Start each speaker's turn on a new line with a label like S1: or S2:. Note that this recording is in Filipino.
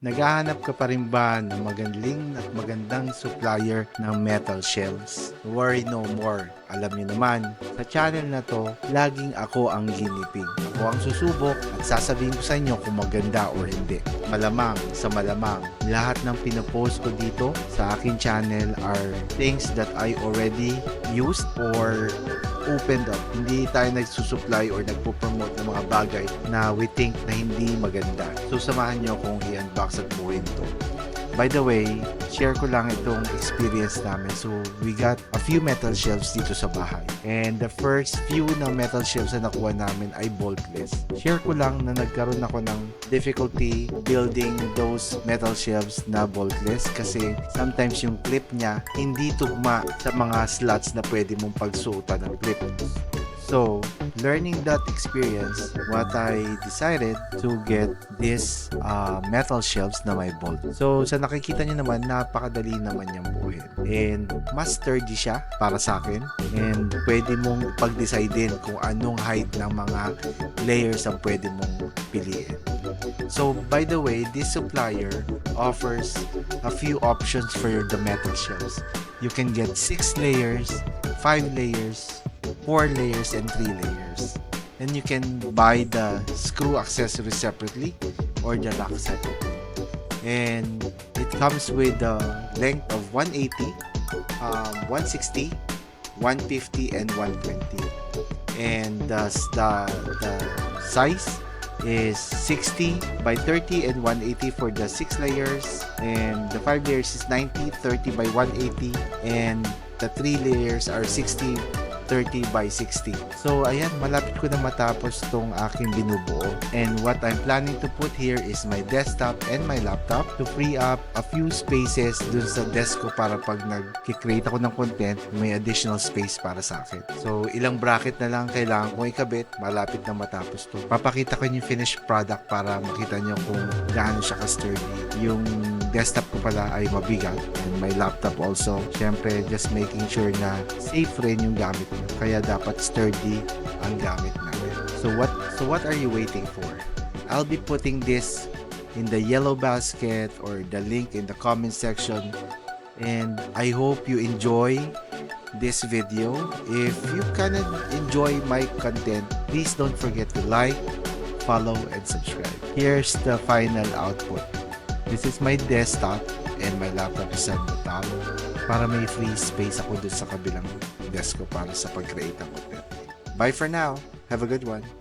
S1: Naghahanap ka pa rin ba ng magaling at magandang supplier ng metal shelves? Worry no more. Alam niyo naman, sa channel na to, laging ako ang ginipig. Ako ang susubok at sasabihin ko sa inyo kung maganda or hindi. Malamang sa malamang, lahat ng pinopost ko dito sa akin channel are things that I already used or opened up. Hindi tayo nagsusupply or nagpo-promote ng mga bagay na we think na hindi maganda. So samahan nyo akong i-unbox at buuin to. By the way, share ko lang itong experience namin. So, we got a few metal shelves dito sa bahay. And the first few na metal shelves na nakuha namin ay boltless. Share ko lang na nagkaroon ako ng difficulty building those metal shelves na boltless kasi sometimes yung clip niya hindi tugma sa mga slots na pwede mong pagsuotan ng clip. So, learning that experience, what I decided to get this metal shelves na may bolt. So, sa nakikita nyo naman, napakadali naman niyang buuin. And mas sturdy siya para sa akin. And pwede mong pag-decide din kung anong height ng mga layers ang pwede mong piliin. So, by the way, this supplier offers a few options for the metal shelves. You can get 6 layers, 5 layers, 4 layers, and 3 layers. And you can buy the screw accessories separately or the lock separately. And it comes with a length of 180, 160, 150, and 120. And the size is 60 by 30 and 180 for the 6 layers, and the 5 layers is 90, 30 by 180, and the 3 layers are 60, 30 by 60. So ayan, malapit ko na matapos tong aking binubuo. And what I'm planning to put here is my desktop and my laptop to free up a few spaces dun sa desk ko para pag nag-create ako ng content, may additional space para sa akin. So ilang bracket na lang kailangan kong ikabit, malapit na matapos to. Papakita ko yung finished product para makita nyo kung gaano siya ka-sturdy. Yung desktop ko pala ay mabigat, and my laptop also. Syempre, just making sure na safe rin yung gamit mo. Kaya dapat sturdy ang gamit namin. So what are you waiting for? I'll be putting this in the yellow basket or the link in the comment section. And I hope you enjoy this video. If you kind of enjoy my content, please don't forget to like, follow, and subscribe. Here's the final output. This is my desktop and my laptop is at the top para may free space ako dun sa kabilang desk ko para sa pag-create ng content. Bye for now. Have a good one.